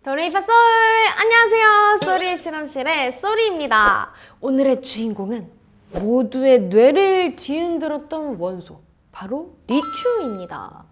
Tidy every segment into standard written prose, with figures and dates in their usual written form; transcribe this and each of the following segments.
도레이파솔! 안녕하세요. 쏘리의 실험실의 쏘리입니다. 오늘의 주인공은 모두의 뇌를 뒤흔들었던 원소, 바로 리튬입니다.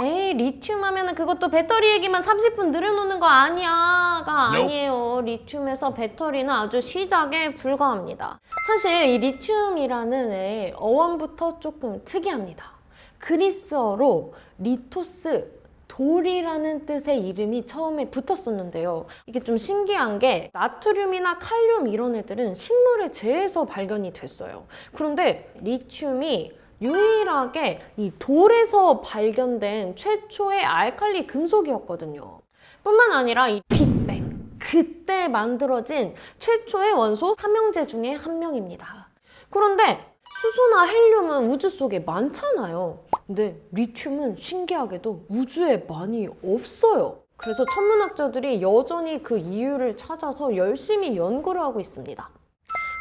에이, 리튬 하면은 그것도 배터리 얘기만 30분 늘여놓는 거 아니야가 아니에요. 리튬에서 배터리는 아주 시작에 불과합니다. 사실 이 리튬이라는 어원부터 조금 특이합니다. 그리스어로 리토스, 돌이라는 뜻의 이름이 처음에 붙었었는데요. 이게 좀 신기한 게 나트륨이나 칼륨 이런 애들은 식물의 재에서 발견이 됐어요. 그런데 리튬이 유일하게 이 돌에서 발견된 최초의 알칼리 금속이었거든요. 뿐만 아니라 이 빅뱅, 그때 만들어진 최초의 원소 삼형제 중에 한 명입니다. 그런데 수소나 헬륨은 우주 속에 많잖아요. 근데 리튬은 신기하게도 우주에 많이 없어요. 그래서 천문학자들이 여전히 그 이유를 찾아서 열심히 연구를 하고 있습니다.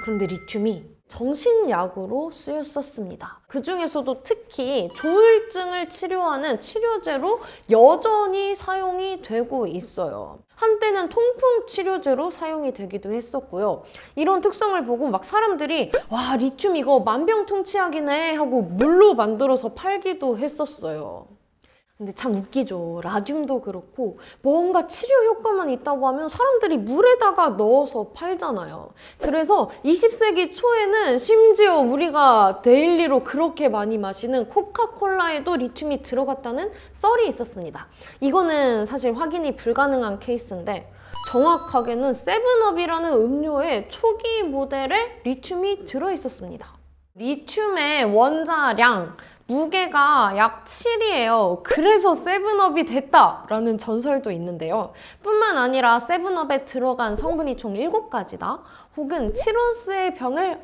그런데 리튬이 정신약으로 쓰였었습니다. 그 중에서도 특히 조울증을 치료하는 치료제로 여전히 사용이 되고 있어요. 한때는 통풍 치료제로 사용이 되기도 했었고요. 이런 특성을 보고 막 사람들이 와, 리튬 이거 만병통치약이네 하고 물로 만들어서 팔기도 했었어요. 근데 참 웃기죠. 라듐도 그렇고 뭔가 치료 효과만 있다고 하면 사람들이 물에다가 넣어서 팔잖아요. 그래서 20세기 초에는 심지어 우리가 데일리로 그렇게 많이 마시는 코카콜라에도 리튬이 들어갔다는 썰이 있었습니다. 이거는 사실 확인이 불가능한 케이스인데 정확하게는 세븐업이라는 음료의 초기 모델에 리튬이 들어있었습니다. 리튬의 원자량, 무게가 약 7이에요. 그래서 세븐업이 됐다라는 전설도 있는데요. 뿐만 아니라 세븐업에 들어간 성분이 총 7가지다. 혹은 7온스의 병을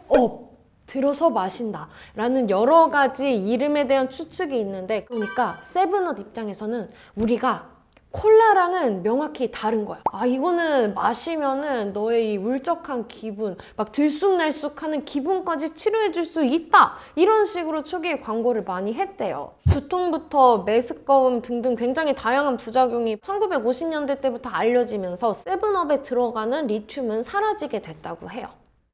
들어서 마신다 라는 여러 가지 이름에 대한 추측이 있는데, 그러니까 세븐업 입장에서는 우리가 콜라랑은 명확히 다른 거야. 아, 이거는 마시면은 너의 이 울적한 기분, 막 들쑥날쑥하는 기분까지 치료해줄 수 있다. 이런 식으로 초기에 광고를 많이 했대요. 두통부터 메스꺼움 등등 굉장히 다양한 부작용이 1950년대 때부터 알려지면서 세븐업에 들어가는 리튬은 사라지게 됐다고 해요.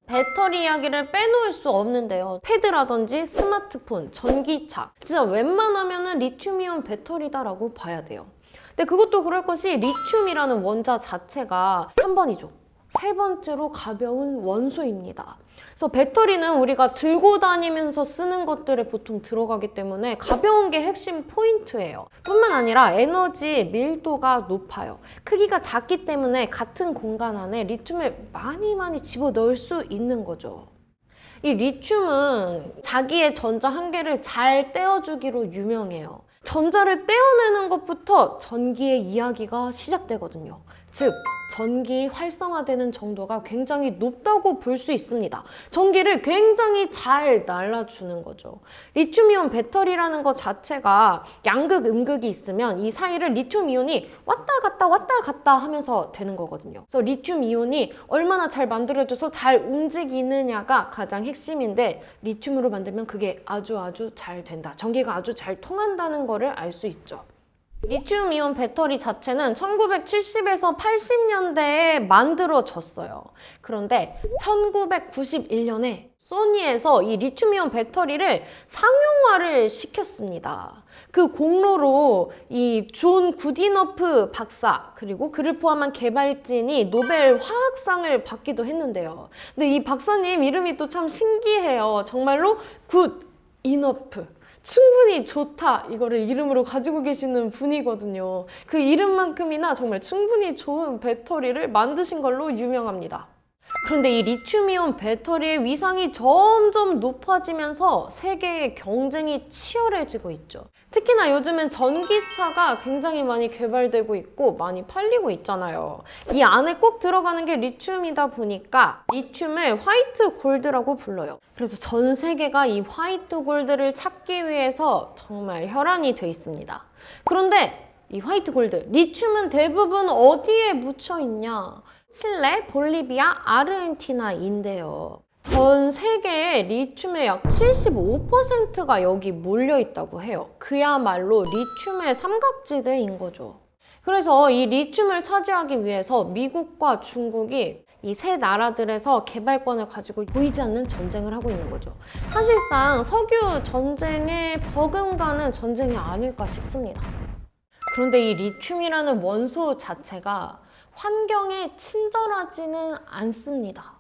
배터리 이야기를 빼놓을 수 없는데요. 패드라든지 스마트폰, 전기차, 진짜 웬만하면은 리튬이온 배터리다라고 봐야 돼요. 근데 그것도 그럴 것이 리튬이라는 원자 자체가 한 번이죠. 세 번째로 가벼운 원소입니다. 그래서 배터리는 우리가 들고 다니면서 쓰는 것들에 보통 들어가기 때문에 가벼운 게 핵심 포인트예요. 뿐만 아니라 에너지 밀도가 높아요. 크기가 작기 때문에 같은 공간 안에 리튬을 많이 집어넣을 수 있는 거죠. 이 리튬은 자기의 전자 한 개를 잘 떼어주기로 유명해요. 전자를 떼어내는 것부터 전기의 이야기가 시작되거든요. 즉, 전기 활성화되는 정도가 굉장히 높다고 볼 수 있습니다. 전기를 굉장히 잘 날라주는 거죠. 리튬이온 배터리라는 것 자체가 양극, 음극이 있으면 이 사이를 리튬이온이 왔다 갔다 하면서 되는 거거든요. 그래서 리튬이온이 얼마나 잘 만들어져서 잘 움직이느냐가 가장 핵심인데, 리튬으로 만들면 그게 아주 잘 된다. 전기가 아주 잘 통한다는 거를 알 수 있죠. 리튬이온 배터리 자체는 1970에서 80년대에 만들어졌어요. 그런데 1991년에 소니에서 이 리튬이온 배터리를 상용화를 시켰습니다. 그 공로로 이 존 구디너프 박사, 그리고 그를 포함한 개발진이 노벨 화학상을 받기도 했는데요. 근데 이 박사님 이름이 또 참 신기해요. 정말로 굿이너프, 충분히 좋다, 이거를 이름으로 가지고 계시는 분이거든요. 그 이름만큼이나 정말 충분히 좋은 배터리를 만드신 걸로 유명합니다. 그런데 이 리튬이온 배터리의 위상이 점점 높아지면서 세계의 경쟁이 치열해지고 있죠. 특히나 요즘은 전기차가 굉장히 많이 개발되고 있고 많이 팔리고 있잖아요. 이 안에 꼭 들어가는 게 리튬이다 보니까 리튬을 화이트 골드라고 불러요. 그래서 전 세계가 이 화이트 골드를 찾기 위해서 정말 혈안이 돼 있습니다. 그런데 이 화이트 골드, 리튬은 대부분 어디에 묻혀 있냐? 칠레, 볼리비아, 아르헨티나인데요. 전 세계의 리튬의 약 75%가 여기 몰려 있다고 해요. 그야말로 리튬의 삼각지대인 거죠. 그래서 이 리튬을 차지하기 위해서 미국과 중국이 이 세 나라들에서 개발권을 가지고 보이지 않는 전쟁을 하고 있는 거죠. 사실상 석유 전쟁에 버금가는 전쟁이 아닐까 싶습니다. 그런데 이 리튬이라는 원소 자체가 환경에 친절하지는 않습니다.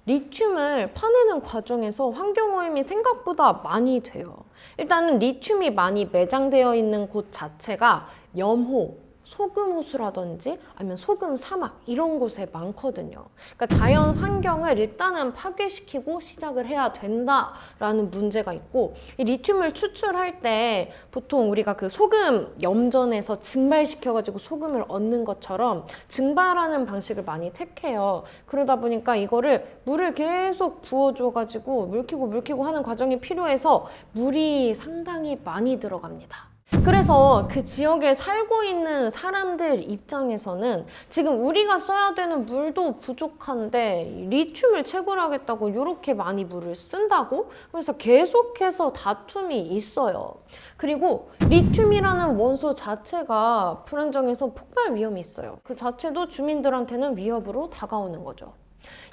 리튬을 파내는 과정에서 환경오염이 생각보다 많이 돼요. 일단은 리튬이 많이 매장되어 있는 곳 자체가 염호, 소금 호수라든지 아니면 소금 사막 이런 곳에 많거든요. 그러니까 자연 환경을 일단은 파괴시키고 시작을 해야 된다라는 문제가 있고, 이 리튬을 추출할 때 보통 우리가 그 소금 염전에서 증발시켜가지고 소금을 얻는 것처럼 증발하는 방식을 많이 택해요. 그러다 보니까 이거를 물을 계속 부어줘가지고 물키고 하는 과정이 필요해서 물이 상당히 많이 들어갑니다. 그래서 그 지역에 살고 있는 사람들 입장에서는 지금 우리가 써야 되는 물도 부족한데 리튬을 채굴하겠다고 이렇게 많이 물을 쓴다고? 그래서 계속해서 다툼이 있어요. 그리고 리튬이라는 원소 자체가 불안정해서 폭발 위험이 있어요. 그 자체도 주민들한테는 위협으로 다가오는 거죠.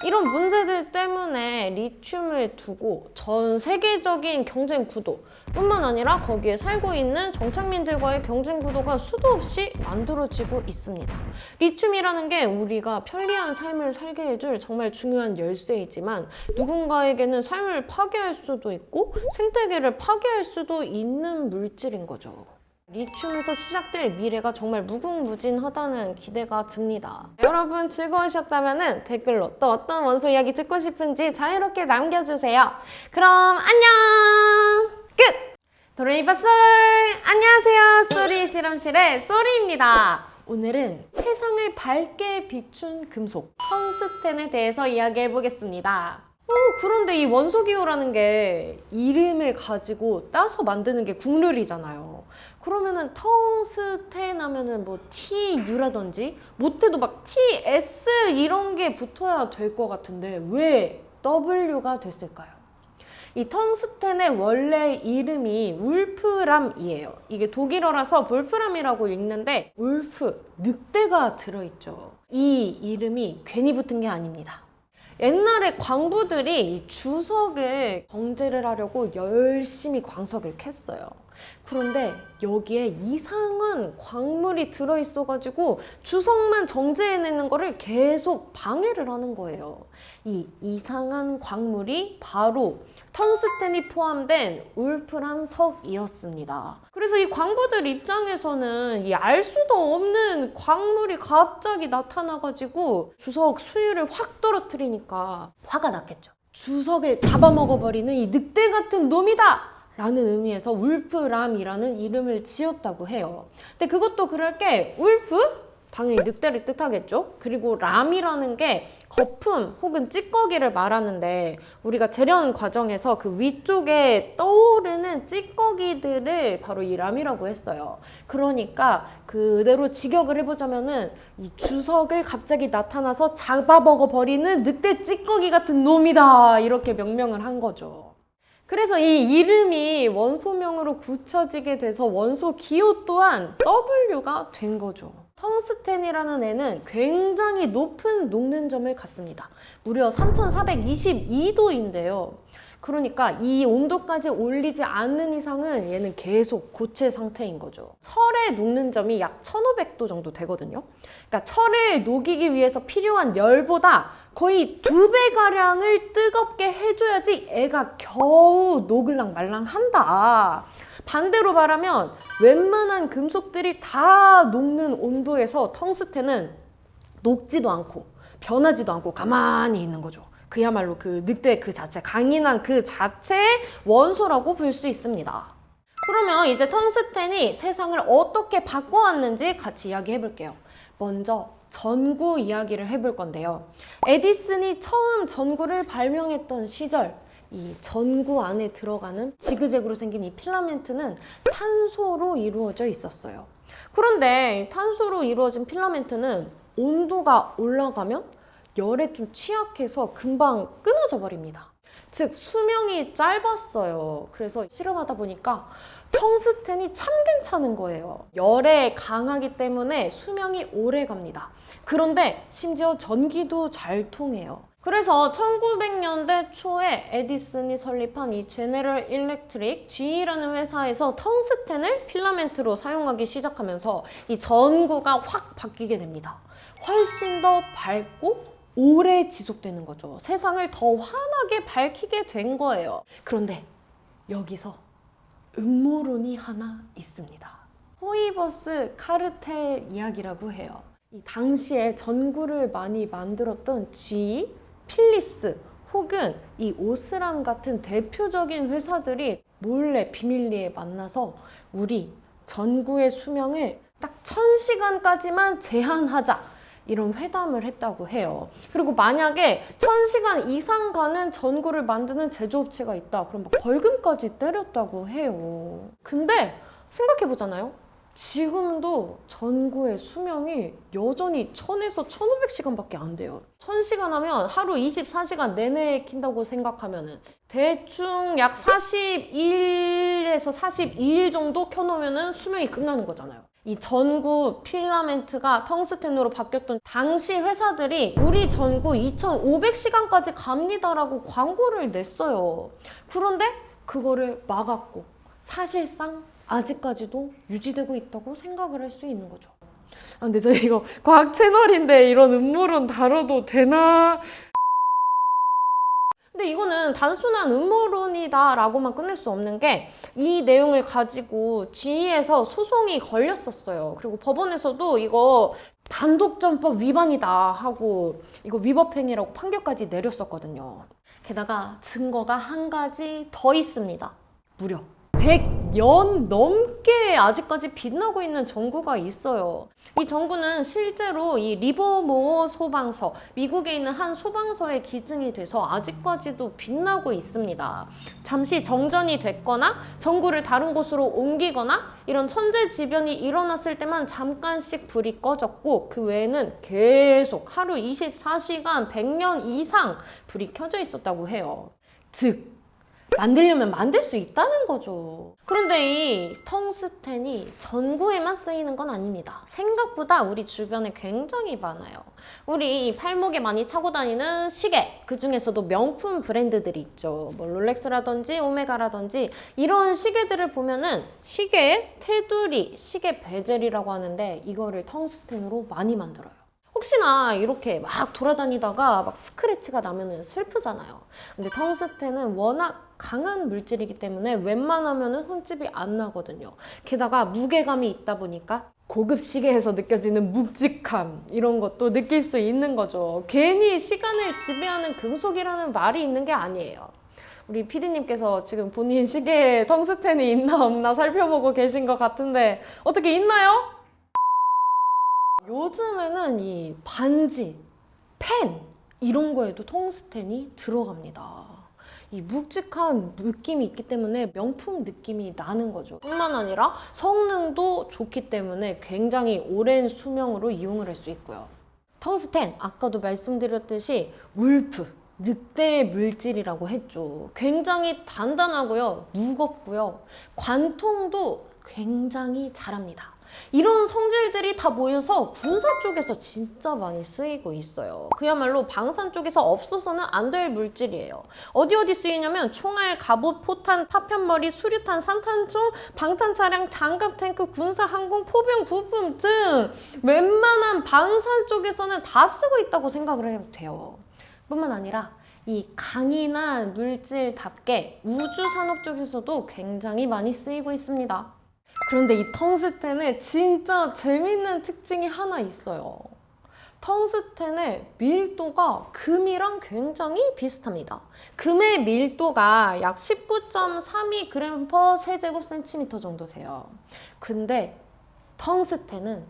이런 문제들 때문에 리튬을 두고 전 세계적인 경쟁 구도 뿐만 아니라 거기에 살고 있는 정착민들과의 경쟁 구도가 수도 없이 만들어지고 있습니다. 리튬이라는 게 우리가 편리한 삶을 살게 해줄 정말 중요한 열쇠이지만 누군가에게는 삶을 파괴할 수도 있고 생태계를 파괴할 수도 있는 물질인 거죠. 리튬에서 시작될 미래가 정말 무궁무진하다는 기대가 듭니다. 여러분 즐거우셨다면 댓글로 또 어떤 원소 이야기 듣고 싶은지 자유롭게 남겨주세요. 그럼 안녕! 끝! 도레미파솔! 안녕하세요. 쏘리 실험실의 쏘리입니다. 오늘은 세상을 밝게 비춘 금속, 텅스텐에 대해서 이야기해 보겠습니다. 그런데 이 원소기호라는 게 이름을 가지고 따서 만드는 게 국룰이잖아요. 그러면은 텅스텐 하면은 뭐 TU라든지 못해도 막 TS 이런 게 붙어야 될 것 같은데 왜 W가 됐을까요? 이 텅스텐의 원래 이름이 울프람이에요. 이게 독일어라서 볼프람이라고 읽는데 울프, 늑대가 들어있죠. 이 이름이 괜히 붙은 게 아닙니다. 옛날에 광부들이 주석을 정제를 하려고 열심히 광석을 캤어요. 그런데 여기에 이상한 광물이 들어있어가지고 주석만 정제해내는 거를 계속 방해를 하는 거예요. 이 이상한 광물이 바로 텅스텐이 포함된 울프람석이었습니다. 그래서 이 광부들 입장에서는 이 알 수도 없는 광물이 갑자기 나타나가지고 주석 수율을 확 떨어뜨리니까 화가 났겠죠. 주석을 잡아먹어버리는 이 늑대 같은 놈이다! 라는 의미에서 울프람이라는 이름을 지었다고 해요. 근데 그것도 그럴 게 울프? 당연히 늑대를 뜻하겠죠. 그리고 람이라는 게 거품 혹은 찌꺼기를 말하는데 우리가 재련 과정에서 그 위쪽에 떠오르는 찌꺼기들을 바로 이 람이라고 했어요. 그러니까 그대로 직역을 해보자면은 이 주석을 갑자기 나타나서 잡아먹어버리는 늑대 찌꺼기 같은 놈이다 이렇게 명명을 한 거죠. 그래서 이 이름이 원소명으로 굳혀지게 돼서 원소 기호 또한 W가 된 거죠. 텅스텐이라는 애는 굉장히 높은 녹는 점을 갖습니다. 무려 3422도인데요. 그러니까 이 온도까지 올리지 않는 이상은 얘는 계속 고체 상태인 거죠. 철의 녹는 점이 약 1500도 정도 되거든요. 그러니까 철을 녹이기 위해서 필요한 열보다 거의 2배가량을 뜨겁게 해줘야지 애가 겨우 녹을랑 말랑 한다. 반대로 말하면 웬만한 금속들이 다 녹는 온도에서 텅스텐은 녹지도 않고 변하지도 않고 가만히 있는 거죠. 그야말로 그 늑대 그 자체, 강인한 그 자체의 원소라고 볼 수 있습니다. 그러면 이제 텅스텐이 세상을 어떻게 바꿔왔는지 같이 이야기해 볼게요. 먼저 전구 이야기를 해볼 건데요. 에디슨이 처음 전구를 발명했던 시절, 이 전구 안에 들어가는 지그재그로 생긴 이 필라멘트는 탄소로 이루어져 있었어요. 그런데 탄소로 이루어진 필라멘트는 온도가 올라가면 열에 좀 취약해서 금방 끊어져 버립니다. 즉 수명이 짧았어요. 그래서 실험하다 보니까 텅스텐이 참 괜찮은 거예요. 열에 강하기 때문에 수명이 오래 갑니다. 그런데 심지어 전기도 잘 통해요. 그래서 1900년대 초에 에디슨이 설립한 이 제네럴 일렉트릭 GE라는 회사에서 텅스텐을 필라멘트로 사용하기 시작하면서 이 전구가 확 바뀌게 됩니다. 훨씬 더 밝고 오래 지속되는 거죠. 세상을 더 환하게 밝히게 된 거예요. 그런데 여기서 음모론이 하나 있습니다. 호이버스 카르텔 이야기라고 해요. 이 당시에 전구를 많이 만들었던 GE, 필립스 혹은 이 오스람 같은 대표적인 회사들이 몰래 비밀리에 만나서 우리 전구의 수명을 딱 1000시간까지만 제한하자 이런 회담을 했다고 해요. 그리고 만약에 1000시간 이상 가는 전구를 만드는 제조업체가 있다. 그럼 막 벌금까지 때렸다고 해요. 근데 생각해보잖아요. 지금도 전구의 수명이 여전히 1000에서 1500시간밖에 안 돼요. 1000시간 하면 하루 24시간 내내 킨다고 생각하면은 대충 약 41에서 42일 정도 켜놓으면은 수명이 끝나는 거잖아요. 이 전구 필라멘트가 텅스텐으로 바뀌었던 당시 회사들이 우리 전구 2500시간까지 갑니다라고 광고를 냈어요. 그런데 그거를 막았고 사실상 아직까지도 유지되고 있다고 생각을 할 수 있는 거죠. 아, 근데 저 이거 과학 채널인데 이런 음모론 다뤄도 되나? 근데 이거는 단순한 음모론이다 라고만 끝낼 수 없는 게 이 내용을 가지고 GE에서 소송이 걸렸었어요. 그리고 법원에서도 이거 단독점법 위반이다 하고 이거 위법행위라고 판결까지 내렸었거든요. 게다가 증거가 한 가지 더 있습니다. 무려 100년 넘게 아직까지 빛나고 있는 전구가 있어요. 이 전구는 실제로 이 리버모어 소방서, 미국에 있는 한 소방서에 기증이 돼서 아직까지도 빛나고 있습니다. 잠시 정전이 됐거나 전구를 다른 곳으로 옮기거나 이런 천재지변이 일어났을 때만 잠깐씩 불이 꺼졌고 그 외에는 계속 하루 24시간 100년 이상 불이 켜져 있었다고 해요. 즉 만들려면 만들 수 있다는 거죠. 그런데 이 텅스텐이 전구에만 쓰이는 건 아닙니다. 생각보다 우리 주변에 굉장히 많아요. 우리 팔목에 많이 차고 다니는 시계, 그 중에서도 명품 브랜드들이 있죠. 뭐 롤렉스라든지 오메가라든지 이런 시계들을 보면은 시계에 테두리, 시계 베젤이라고 하는데 이거를 텅스텐으로 많이 만들어요. 혹시나 이렇게 막 돌아다니다가 막 스크래치가 나면은 슬프잖아요. 근데 텅스텐은 워낙 강한 물질이기 때문에 웬만하면은 흠집이 안 나거든요. 게다가 무게감이 있다 보니까 고급 시계에서 느껴지는 묵직함 이런 것도 느낄 수 있는 거죠. 괜히 시간을 지배하는 금속이라는 말이 있는 게 아니에요. 우리 PD님께서 지금 본인 시계에 텅스텐이 있나 없나 살펴보고 계신 것 같은데 어떻게 있나요? 요즘에는 이 반지, 펜 이런 거에도 텅스텐이 들어갑니다. 이 묵직한 느낌이 있기 때문에 명품 느낌이 나는 거죠. 뿐만 아니라 성능도 좋기 때문에 굉장히 오랜 수명으로 이용을 할 수 있고요. 텅스텐, 아까도 말씀드렸듯이 울프, 늑대의 물질이라고 했죠. 굉장히 단단하고요, 무겁고요, 관통도 굉장히 잘합니다. 이런 성질들이 다 모여서 군사 쪽에서 진짜 많이 쓰이고 있어요. 그야말로 방산 쪽에서 없어서는 안 될 물질이에요. 어디 쓰이냐면 총알, 갑옷, 포탄, 파편머리, 수류탄, 산탄총, 방탄차량, 장갑, 탱크, 군사, 항공, 포병, 부품 등 웬만한 방산 쪽에서는 다 쓰고 있다고 생각을 해도 돼요. 뿐만 아니라 이 강인한 물질답게 우주산업 쪽에서도 굉장히 많이 쓰이고 있습니다. 그런데 이 텅스텐에 진짜 재밌는 특징이 하나 있어요. 텅스텐의 밀도가 금이랑 굉장히 비슷합니다. 금의 밀도가 약 19.32g per 세제곱센티미터 정도 돼요. 근데 텅스텐은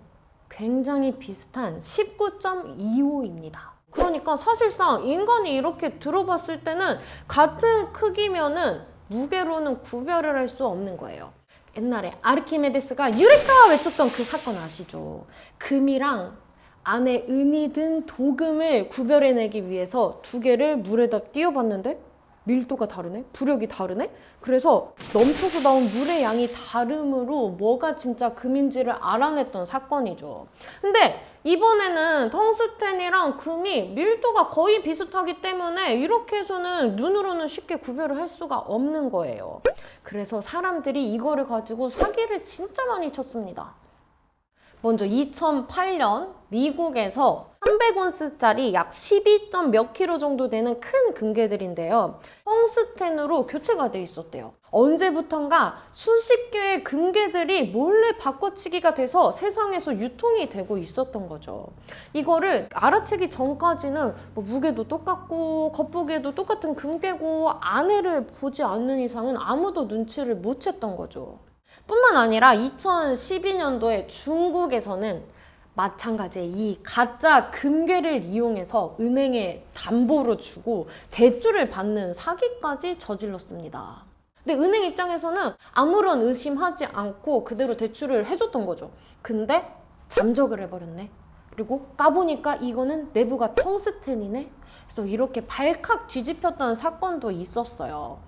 굉장히 비슷한 19.25입니다. 그러니까 사실상 인간이 이렇게 들어봤을 때는 같은 크기면은 무게로는 구별을 할 수 없는 거예요. 옛날에 아르키메데스가 유레카 외쳤던 그 사건 아시죠? 금이랑 안에 은이 든 도금을 구별해내기 위해서 두 개를 물에다 띄워봤는데 밀도가 다르네? 부력이 다르네? 그래서 넘쳐서 나온 물의 양이 다름으로 뭐가 진짜 금인지를 알아냈던 사건이죠. 근데 이번에는 텅스텐이랑 금이 밀도가 거의 비슷하기 때문에 이렇게 해서는 눈으로는 쉽게 구별을 할 수가 없는 거예요. 그래서 사람들이 이거를 가지고 사기를 진짜 많이 쳤습니다. 먼저 2008년 미국에서 300온스짜리 약 12점 몇 킬로 정도 되는 큰 금괴들인데요. 텅스텐으로 교체가 돼 있었대요. 언제부턴가 수십 개의 금괴들이 몰래 바꿔치기가 돼서 세상에서 유통이 되고 있었던 거죠. 이거를 알아채기 전까지는 뭐 무게도 똑같고 겉보기에도 똑같은 금괴고 안에를 보지 않는 이상은 아무도 눈치를 못 챘던 거죠. 뿐만 아니라 2012년도에 중국에서는 마찬가지의 이 가짜 금괴를 이용해서 은행에 담보로 주고 대출을 받는 사기까지 저질렀습니다. 근데 은행 입장에서는 아무런 의심하지 않고 그대로 대출을 해줬던 거죠. 근데 잠적을 해버렸네. 그리고 까보니까 이거는 내부가 텅스텐이네. 그래서 이렇게 발칵 뒤집혔던 사건도 있었어요.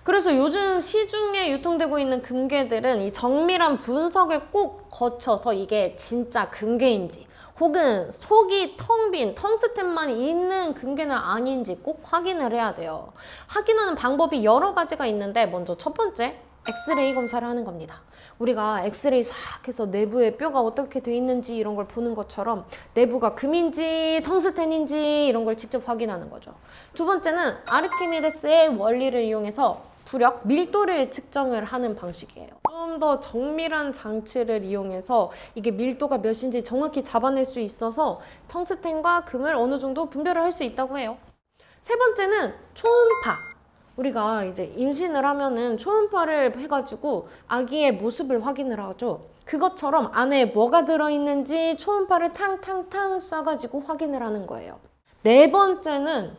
그래서 요즘 시중에 유통되고 있는 금괴들은 이 정밀한 분석을 꼭 거쳐서 이게 진짜 금괴인지 혹은 속이 텅 빈 텅스텐만 있는 금괴는 아닌지 꼭 확인을 해야 돼요. 확인하는 방법이 여러 가지가 있는데 먼저 첫 번째, 엑스레이 검사를 하는 겁니다. 우리가 엑스레이 싹 해서 내부에 뼈가 어떻게 돼 있는지 이런 걸 보는 것처럼 내부가 금인지 텅스텐인지 이런 걸 직접 확인하는 거죠. 두 번째는 아르키메데스의 원리를 이용해서 부력, 밀도를 측정을 하는 방식이에요. 좀 더 정밀한 장치를 이용해서 이게 밀도가 몇인지 정확히 잡아낼 수 있어서 텅스텐과 금을 어느 정도 분별을 할 수 있다고 해요. 세 번째는 초음파. 우리가 이제 임신을 하면은 초음파를 해가지고 아기의 모습을 확인을 하죠. 그것처럼 안에 뭐가 들어있는지 초음파를 탕탕탕 쏴가지고 확인을 하는 거예요. 네 번째는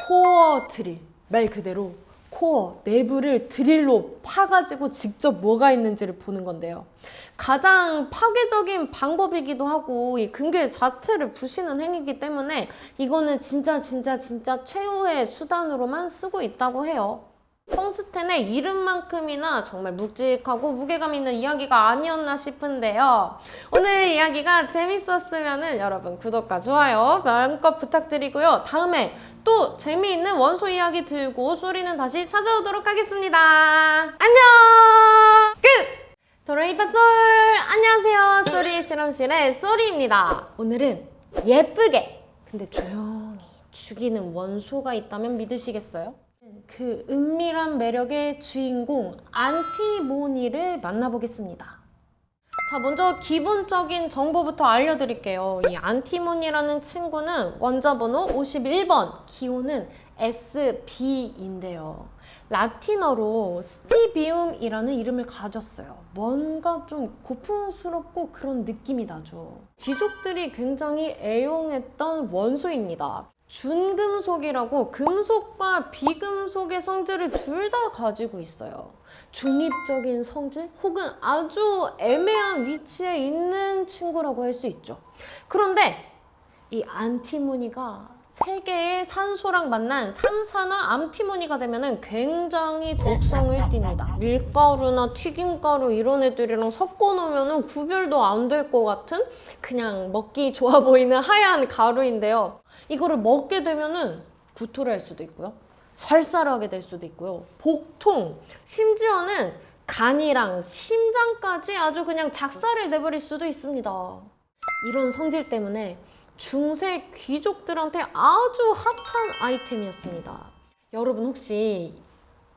코어 드릴. 말 그대로 코어, 내부를 드릴로 파가지고 직접 뭐가 있는지를 보는 건데요. 가장 파괴적인 방법이기도 하고 이 금괴 자체를 부시는 행위이기 때문에 이거는 진짜 최후의 수단으로만 쓰고 있다고 해요. 텅스텐의 이름만큼이나 정말 묵직하고 무게감 있는 이야기가 아니었나 싶은데요. 오늘 이야기가 재밌었으면 여러분 구독과 좋아요 마음껏 부탁드리고요. 다음에 또 재미있는 원소 이야기 들고 쏘리는 다시 찾아오도록 하겠습니다. 안녕! 끝! 도레미파솔! 안녕하세요. 쏘리의 실험실의 쏘리입니다. 오늘은 예쁘게 근데 조용히 죽이는 원소가 있다면 믿으시겠어요? 그 은밀한 매력의 주인공 안티모니를 만나보겠습니다. 자, 먼저 기본적인 정보부터 알려드릴게요. 이 안티모니라는 친구는 원자번호 51번, 기호는 SB인데요. 라틴어로 스티비움이라는 이름을 가졌어요. 뭔가 좀 고풍스럽고 그런 느낌이 나죠. 귀족들이 굉장히 애용했던 원소입니다. 준금속이라고 금속과 비금속의 성질을 둘 다 가지고 있어요. 중립적인 성질 혹은 아주 애매한 위치에 있는 친구라고 할 수 있죠. 그런데 이 안티모니가 세 개의 산소랑 만난 산산화 암티모니가 되면 굉장히 독성을 띱니다. 밀가루나 튀김가루 이런 애들이랑 섞어 놓으면 구별도 안 될 것 같은 그냥 먹기 좋아 보이는 하얀 가루인데요. 이거를 먹게 되면은 구토를 할 수도 있고요. 설사를 하게 될 수도 있고요. 복통, 심지어는 간이랑 심장까지 아주 그냥 작살을 내버릴 수도 있습니다. 이런 성질 때문에 중세 귀족들한테 아주 핫한 아이템이었습니다. 여러분 혹시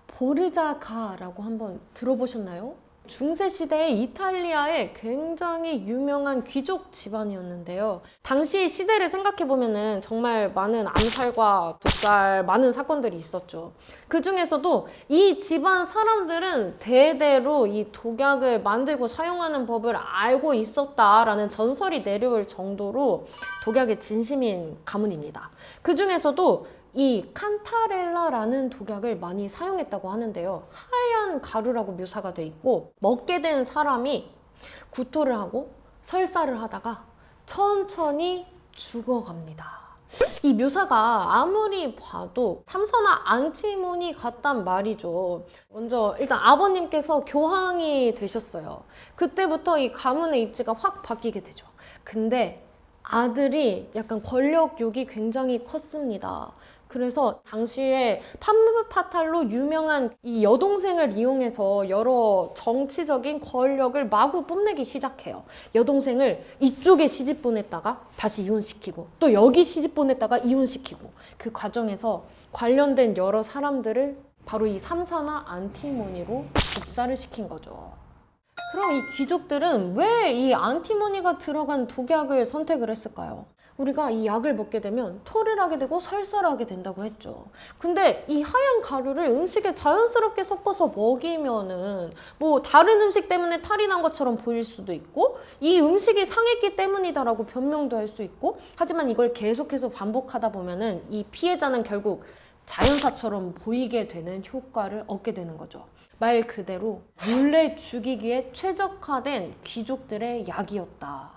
보르자가라고 한번 들어보셨나요? 중세시대에 이탈리아의 굉장히 유명한 귀족 집안이었는데요. 당시 시대를 생각해보면 정말 많은 암살과 독살, 많은 사건들이 있었죠. 그 중에서도 이 집안 사람들은 대대로 이 독약을 만들고 사용하는 법을 알고 있었다라는 전설이 내려올 정도로 독약의 진심인 가문입니다. 그 중에서도 이 칸타렐라라는 독약을 많이 사용했다고 하는데요. 하얀 가루라고 묘사가 돼 있고 먹게 된 사람이 구토를 하고 설사를 하다가 천천히 죽어갑니다. 이 묘사가 아무리 봐도 삼선화 안티모니 같단 말이죠. 먼저 일단 아버님께서 교황이 되셨어요. 그때부터 이 가문의 입지가 확 바뀌게 되죠. 근데 아들이 약간 권력욕이 굉장히 컸습니다. 그래서 당시에 판무파탈로 유명한 이 여동생을 이용해서 여러 정치적인 권력을 마구 뽐내기 시작해요. 여동생을 이쪽에 시집 보냈다가 다시 이혼시키고 또 여기 시집 보냈다가 이혼시키고 그 과정에서 관련된 여러 사람들을 바로 이 삼선화 안티모니로 복사를 시킨 거죠. 그럼 이 귀족들은 왜 이 안티모니가 들어간 독약을 선택을 했을까요? 우리가 이 약을 먹게 되면 토를 하게 되고 설사를 하게 된다고 했죠. 근데 이 하얀 가루를 음식에 자연스럽게 섞어서 먹이면은 뭐 다른 음식 때문에 탈이 난 것처럼 보일 수도 있고 이 음식이 상했기 때문이다라고 변명도 할 수 있고 하지만 이걸 계속해서 반복하다 보면은 이 피해자는 결국 자연사처럼 보이게 되는 효과를 얻게 되는 거죠. 말 그대로 몰래 죽이기에 최적화된 귀족들의 약이었다.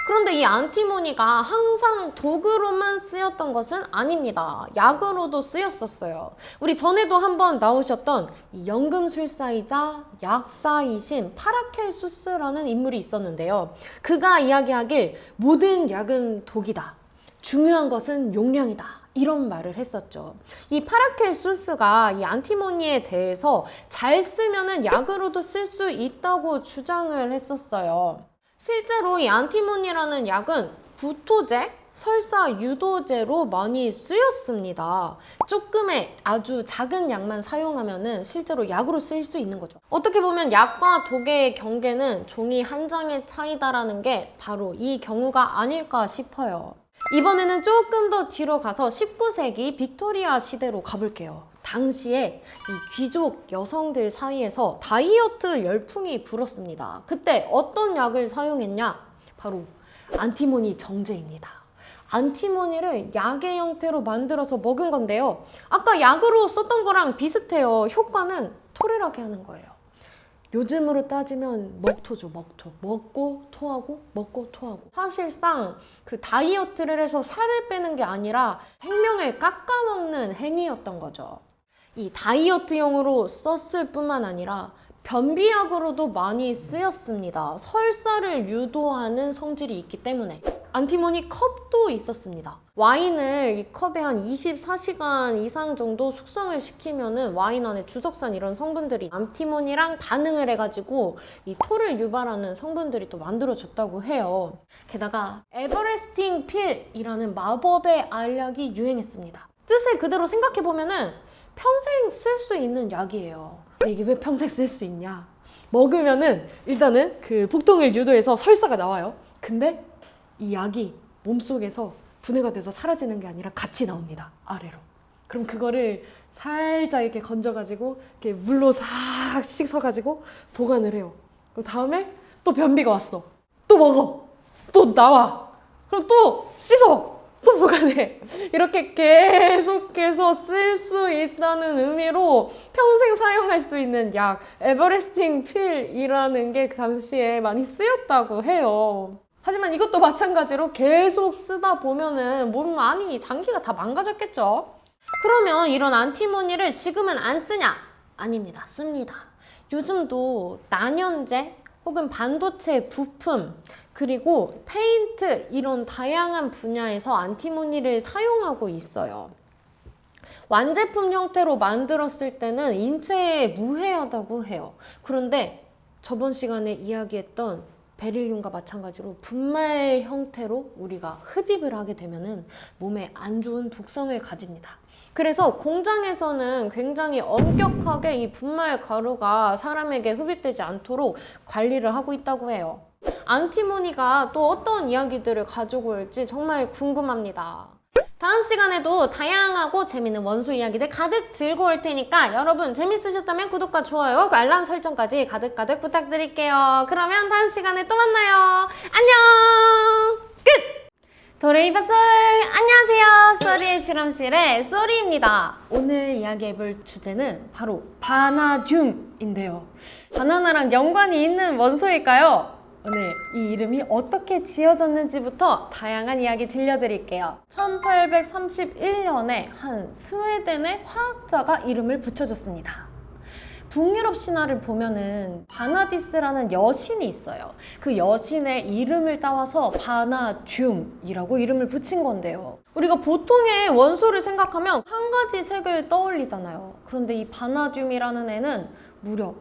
그런데 이 안티모니가 항상 독으로만 쓰였던 것은 아닙니다. 약으로도 쓰였었어요. 우리 전에도 한번 나오셨던 이 연금술사이자 약사이신 파라켈수스라는 인물이 있었는데요. 그가 이야기하길 모든 약은 독이다. 중요한 것은 용량이다. 이런 말을 했었죠. 이 파라켈수스가 이 안티모니에 대해서 잘 쓰면은 약으로도 쓸 수 있다고 주장을 했었어요. 실제로 이 안티모니라는 약은 구토제, 설사 유도제로 많이 쓰였습니다. 조금의 아주 작은 약만 사용하면은 실제로 약으로 쓰일 수 있는 거죠. 어떻게 보면 약과 독의 경계는 종이 한 장의 차이다라는 게 바로 이 경우가 아닐까 싶어요. 이번에는 조금 더 뒤로 가서 19세기 빅토리아 시대로 가볼게요. 당시에 이 귀족 여성들 사이에서 다이어트 열풍이 불었습니다. 그때 어떤 약을 사용했냐? 바로 안티모니 정제입니다. 안티모니를 약의 형태로 만들어서 먹은 건데요. 아까 약으로 썼던 거랑 비슷해요. 효과는 토를 하게 하는 거예요. 요즘으로 따지면 먹토죠, 먹토. 먹고 토하고 먹고 토하고. 사실상 그 다이어트를 해서 살을 빼는 게 아니라 생명을 깎아먹는 행위였던 거죠. 이 다이어트용으로 썼을 뿐만 아니라 변비약으로도 많이 쓰였습니다. 설사를 유도하는 성질이 있기 때문에. 안티모니 컵도 있었습니다. 와인을 이 컵에 한 24시간 이상 정도 숙성을 시키면은 와인 안에 주석산 이런 성분들이 안티모니랑 반응을 해가지고 이 토를 유발하는 성분들이 또 만들어졌다고 해요. 게다가 에버레스팅 필이라는 마법의 알약이 유행했습니다. 뜻을 그대로 생각해보면은 평생 쓸 수 있는 약이에요. 근데 이게 왜 평생 쓸 수 있냐? 먹으면은 일단은 그 복통을 유도해서 설사가 나와요. 근데 이 약이 몸속에서 분해가 돼서 사라지는 게 아니라 같이 나옵니다. 아래로. 그럼 그거를 살짝 이렇게 건져가지고 이렇게 물로 싹 씻어가지고 보관을 해요. 그 다음에 또 변비가 왔어. 또 먹어. 또 나와. 그럼 또 씻어. 또 보관해. 이렇게 계속해서 쓸 수 있다는 의미로 평생 사용할 수 있는 약 에버레스팅 필이라는 게 그 당시에 많이 쓰였다고 해요. 하지만 이것도 마찬가지로 계속 쓰다 보면은 몸 안이 장기가 다 망가졌겠죠. 그러면 이런 안티모니를 지금은 안 쓰냐? 아닙니다. 씁니다. 요즘도 난연제 혹은 반도체 부품 그리고 페인트 이런 다양한 분야에서 안티모니를 사용하고 있어요. 완제품 형태로 만들었을 때는 인체에 무해하다고 해요. 그런데 저번 시간에 이야기했던 베릴륨과 마찬가지로 분말 형태로 우리가 흡입을 하게 되면은 몸에 안 좋은 독성을 가집니다. 그래서 공장에서는 굉장히 엄격하게 이 분말 가루가 사람에게 흡입되지 않도록 관리를 하고 있다고 해요. 안티모니가 또 어떤 이야기들을 가지고 올지 정말 궁금합니다. 다음 시간에도 다양하고 재밌는 원소 이야기들 가득 들고 올 테니까 여러분 재밌으셨다면 구독과 좋아요, 알람 설정까지 가득 부탁드릴게요. 그러면 다음 시간에 또 만나요. 안녕! 끝! 도레이바솔! 안녕하세요. 쏘리의 실험실의 쏘리입니다. 오늘 이야기해볼 주제는 바로 바나듐인데요. 바나나랑 연관이 있는 원소일까요? 오늘 이 이름이 어떻게 지어졌는지부터 다양한 이야기 들려드릴게요. 1831년에 한 스웨덴의 화학자가 이름을 붙여줬습니다. 북유럽 신화를 보면은 바나디스라는 여신이 있어요. 그 여신의 이름을 따와서 바나듐이라고 이름을 붙인 건데요. 우리가 보통의 원소를 생각하면 한 가지 색을 떠올리잖아요. 그런데 이 바나듐이라는 애는 무려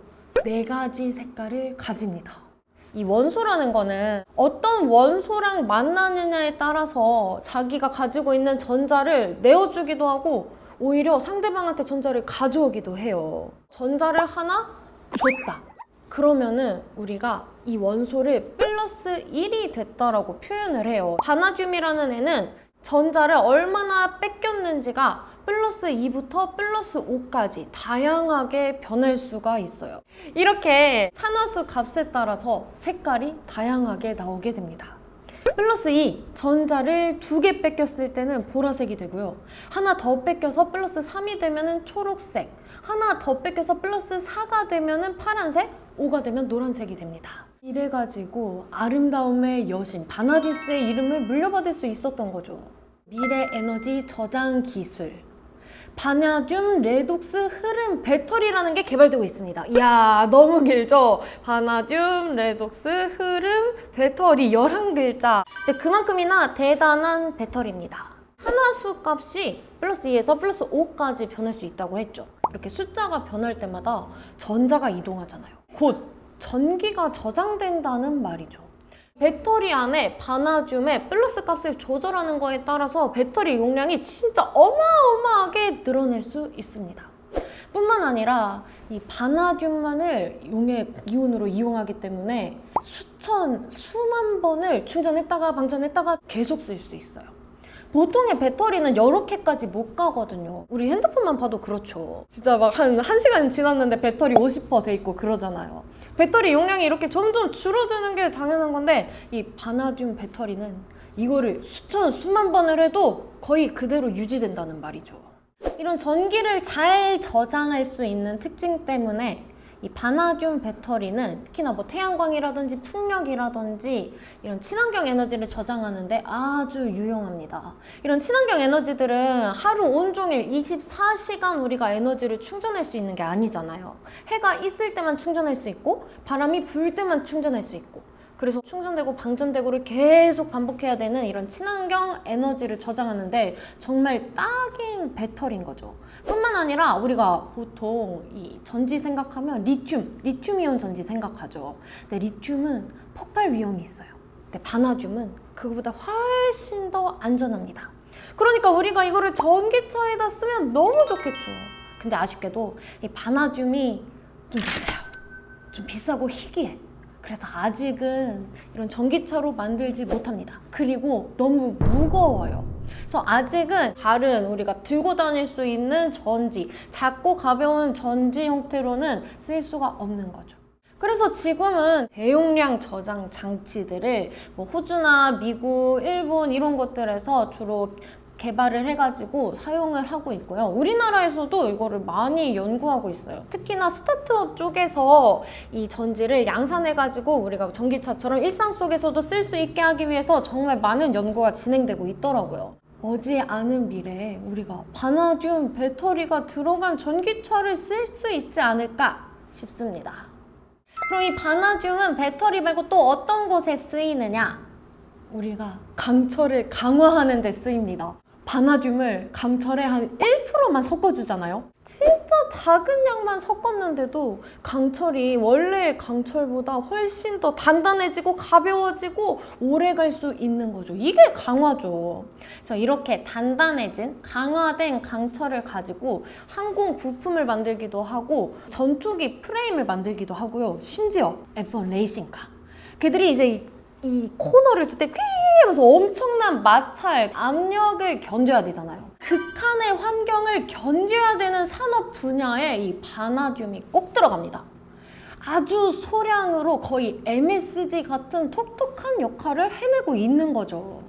4가지 색깔을 가집니다. 이 원소라는 거는 어떤 원소랑 만나느냐에 따라서 자기가 가지고 있는 전자를 내어주기도 하고 오히려 상대방한테 전자를 가져오기도 해요. 전자를 하나 줬다. 그러면은 우리가 이 원소를 플러스 1이 됐다라고 표현을 해요. 바나듐이라는 애는 전자를 얼마나 뺏겼는지가 플러스 2부터 플러스 5까지 다양하게 변할 수가 있어요. 이렇게 산화수 값에 따라서 색깔이 다양하게 나오게 됩니다. 플러스 2, 전자를 2개 뺏겼을 때는 보라색이 되고요. 하나 더 뺏겨서 플러스 3이 되면 초록색, 하나 더 뺏겨서 플러스 4가 되면 파란색, 5가 되면 노란색이 됩니다. 이래가지고 아름다움의 여신 바나디스의 이름을 물려받을 수 있었던 거죠. 미래 에너지 저장 기술, 바나듐 레독스 흐름 배터리라는 게 개발되고 있습니다. 이야, 너무 길죠? 바나듐 레독스 흐름 배터리 11글자. 근데 그만큼이나 대단한 배터리입니다. 산화수 값이 플러스 2에서 플러스 5까지 변할 수 있다고 했죠. 이렇게 숫자가 변할 때마다 전자가 이동하잖아요. 곧 전기가 저장된다는 말이죠. 배터리 안에 바나듐의 플러스 값을 조절하는 거에 따라서 배터리 용량이 진짜 어마어마하게 늘어날 수 있습니다. 뿐만 아니라 이 바나듐만을 이온으로 이용하기 때문에 수만 번을 충전했다가 방전했다가 계속 쓸 수 있어요. 보통의 배터리는 여러 개까지 못 가거든요. 우리 핸드폰만 봐도 그렇죠. 진짜 막 한 1시간 지났는데 배터리 50% 돼 있고 그러잖아요. 배터리 용량이 이렇게 점점 줄어드는 게 당연한 건데 이 바나듐 배터리는 이거를 수만 번을 해도 거의 그대로 유지된다는 말이죠. 이런 전기를 잘 저장할 수 있는 특징 때문에 이 바나듐 배터리는 특히나 뭐 태양광이라든지 풍력이라든지 이런 친환경 에너지를 저장하는데 아주 유용합니다. 이런 친환경 에너지들은 하루 온종일 24시간 우리가 에너지를 충전할 수 있는 게 아니잖아요. 해가 있을 때만 충전할 수 있고 바람이 불 때만 충전할 수 있고, 그래서 충전되고 방전되고를 계속 반복해야 되는 이런 친환경 에너지를 저장하는데 정말 딱인 배터리인 거죠. 뿐만 아니라 우리가 보통 이 전지 생각하면 리튬이온 전지 생각하죠. 근데 리튬은 폭발 위험이 있어요. 근데 바나듐은 그거보다 훨씬 더 안전합니다. 그러니까 우리가 이거를 전기차에다 쓰면 너무 좋겠죠. 근데 아쉽게도 이 바나듐이 좀 비싸요. 좀 비싸고 희귀해. 그래서 아직은 이런 전기차로 만들지 못합니다. 그리고 너무 무거워요. 그래서 아직은 다른 우리가 들고 다닐 수 있는 전지, 작고 가벼운 전지 형태로는 쓸 수가 없는 거죠. 그래서 지금은 대용량 저장 장치들을 뭐 호주나 미국, 일본 이런 것들에서 주로 개발을 해가지고 사용을 하고 있고요. 우리나라에서도 이거를 많이 연구하고 있어요. 특히나 스타트업 쪽에서 이 전지를 양산해가지고 우리가 전기차처럼 일상 속에서도 쓸 수 있게 하기 위해서 정말 많은 연구가 진행되고 있더라고요. 머지않은 미래에 우리가 바나듐 배터리가 들어간 전기차를 쓸 수 있지 않을까 싶습니다. 그럼 이 바나듐은 배터리 말고 또 어떤 곳에 쓰이느냐? 우리가 강철을 강화하는 데 쓰입니다. 바나듐을 강철에 한 1%만 섞어주잖아요. 진짜 작은 양만 섞었는데도 강철이 원래의 강철보다 훨씬 더 단단해지고 가벼워지고 오래 갈 수 있는 거죠. 이게 강화죠. 그래서 이렇게 단단해진 강화된 강철을 가지고 항공 부품을 만들기도 하고 전투기 프레임을 만들기도 하고요. 심지어 F1 레이싱카, 걔들이 이제 이 코너를 뚫 때 휘 하면서 엄청난 마찰, 압력을 견뎌야 되잖아요. 극한의 환경을 견뎌야 되는 산업 분야에 이 바나듐이 꼭 들어갑니다. 아주 소량으로 거의 MSG 같은 톡톡한 역할을 해내고 있는 거죠.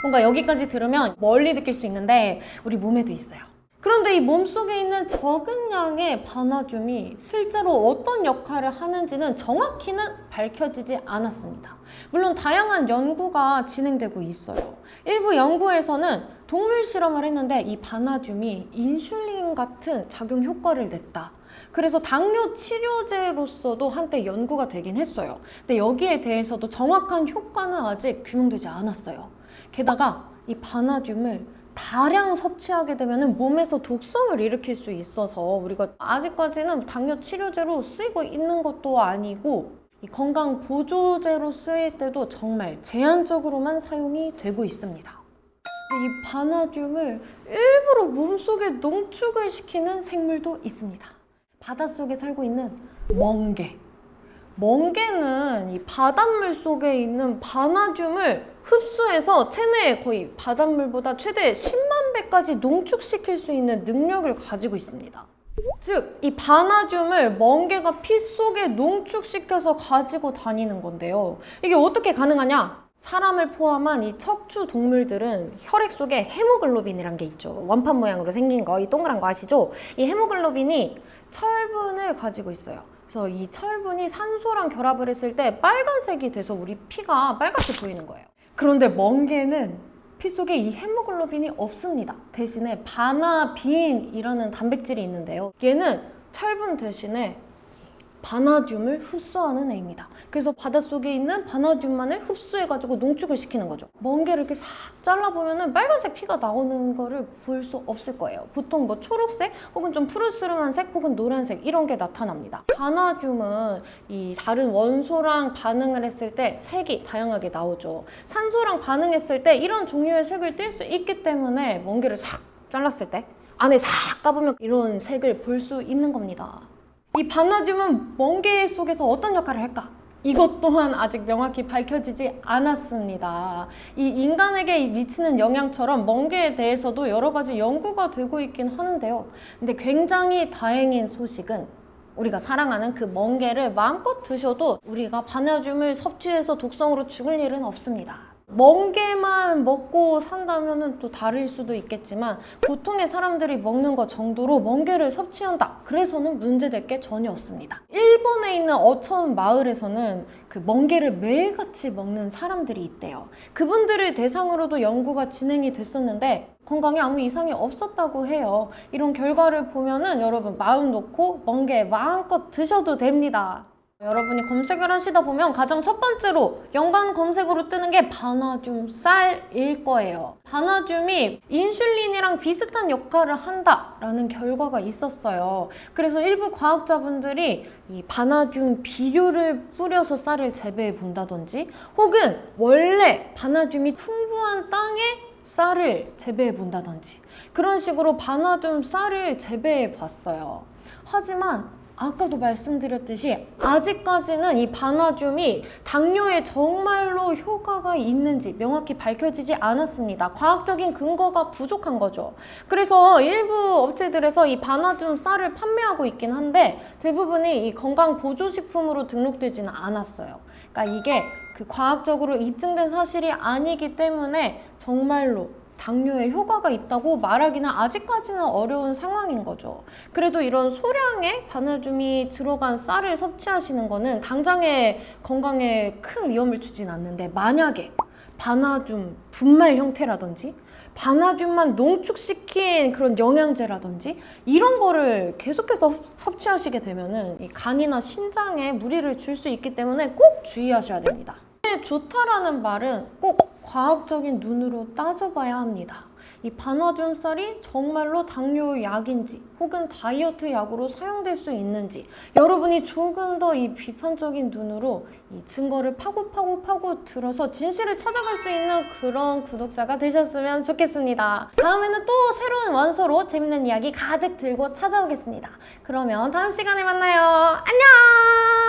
뭔가 여기까지 들으면 멀리 느낄 수 있는데 우리 몸에도 있어요. 그런데 이 몸속에 있는 적은 양의 바나듐이 실제로 어떤 역할을 하는지는 정확히는 밝혀지지 않았습니다. 물론 다양한 연구가 진행되고 있어요. 일부 연구에서는 동물 실험을 했는데 이 바나듐이 인슐린 같은 작용 효과를 냈다. 그래서 당뇨 치료제로서도 한때 연구가 되긴 했어요. 근데 여기에 대해서도 정확한 효과는 아직 규명되지 않았어요. 게다가 이 바나듐을 다량 섭취하게 되면 몸에서 독성을 일으킬 수 있어서 우리가 아직까지는 당뇨 치료제로 쓰이고 있는 것도 아니고 이 건강 보조제로 쓰일 때도 정말 제한적으로만 사용이 되고 있습니다. 이 바나듐을 일부러 몸속에 농축을 시키는 생물도 있습니다. 바닷속에 살고 있는 멍게. 멍게는 이 바닷물 속에 있는 바나듐을 흡수해서 체내에 거의 바닷물보다 최대 10만 배까지 농축시킬 수 있는 능력을 가지고 있습니다. 즉, 이 바나듐을 멍게가 피 속에 농축시켜서 가지고 다니는 건데요. 이게 어떻게 가능하냐? 사람을 포함한 이 척추 동물들은 혈액 속에 헤모글로빈이란 게 있죠. 원판 모양으로 생긴 거, 이 동그란 거 아시죠? 이 헤모글로빈이 철분을 가지고 있어요. 그래서 이 철분이 산소랑 결합을 했을 때 빨간색이 돼서 우리 피가 빨갛게 보이는 거예요. 그런데 멍게는 피 속에 이 헤모글로빈이 없습니다. 대신에 바나빈이라는 단백질이 있는데요. 얘는 철분 대신에 바나듐을 흡수하는 애입니다. 그래서 바닷속에 있는 바나듐만을 흡수해가지고 농축을 시키는 거죠. 멍게를 이렇게 싹 잘라보면 빨간색 피가 나오는 거를 볼 수 없을 거예요. 보통 뭐 초록색 혹은 좀 푸르스름한 색 혹은 노란색 이런 게 나타납니다. 바나듐은 이 다른 원소랑 반응을 했을 때 색이 다양하게 나오죠. 산소랑 반응했을 때 이런 종류의 색을 띌 수 있기 때문에 멍게를 싹 잘랐을 때 안에 싹 까보면 이런 색을 볼 수 있는 겁니다. 이 바나듐은 멍게 속에서 어떤 역할을 할까? 이것 또한 아직 명확히 밝혀지지 않았습니다. 이 인간에게 미치는 영향처럼 멍게에 대해서도 여러 가지 연구가 되고 있긴 하는데요. 근데 굉장히 다행인 소식은 우리가 사랑하는 그 멍게를 마음껏 드셔도 우리가 바나듐을 섭취해서 독성으로 죽을 일은 없습니다. 멍게만 먹고 산다면 또 다를 수도 있겠지만 보통의 사람들이 먹는 것 정도로 멍게를 섭취한다. 그래서는 문제될 게 전혀 없습니다. 일본에 있는 어촌 마을에서는 그 멍게를 매일같이 먹는 사람들이 있대요. 그분들을 대상으로도 연구가 진행이 됐었는데 건강에 아무 이상이 없었다고 해요. 이런 결과를 보면은 여러분 마음 놓고 멍게 마음껏 드셔도 됩니다. 여러분이 검색을 하시다 보면 가장 첫 번째로 연관 검색으로 뜨는 게 바나듐 쌀일 거예요. 바나듐이 인슐린이랑 비슷한 역할을 한다라는 결과가 있었어요. 그래서 일부 과학자분들이 이 바나듐 비료를 뿌려서 쌀을 재배해 본다든지 혹은 원래 바나듐이 풍부한 땅에 쌀을 재배해 본다든지 그런 식으로 바나듐 쌀을 재배해 봤어요. 하지만 아까도 말씀드렸듯이 아직까지는 이 바나듐이 당뇨에 정말로 효과가 있는지 명확히 밝혀지지 않았습니다. 과학적인 근거가 부족한 거죠. 그래서 일부 업체들에서 이 바나듐 쌀을 판매하고 있긴 한데 대부분이 이 건강보조식품으로 등록되지는 않았어요. 그러니까 이게 그 과학적으로 입증된 사실이 아니기 때문에 정말로 당뇨에 효과가 있다고 말하기는 아직까지는 어려운 상황인 거죠. 그래도 이런 소량의 바나듐이 들어간 쌀을 섭취하시는 거는 당장의 건강에 큰 위험을 주진 않는데 만약에 바나듐 분말 형태라든지 바나듐만 농축시킨 그런 영양제라든지 이런 거를 계속해서 섭취하시게 되면은 이 간이나 신장에 무리를 줄 수 있기 때문에 꼭 주의하셔야 됩니다. 좋다라는 말은 꼭 과학적인 눈으로 따져봐야 합니다. 이 바나듐 쌀이 정말로 당뇨 약인지 혹은 다이어트 약으로 사용될 수 있는지 여러분이 조금 더 이 비판적인 눈으로 이 증거를 파고 들어서 진실을 찾아갈 수 있는 그런 구독자가 되셨으면 좋겠습니다. 다음에는 또 새로운 원소로 재밌는 이야기 가득 들고 찾아오겠습니다. 그러면 다음 시간에 만나요. 안녕!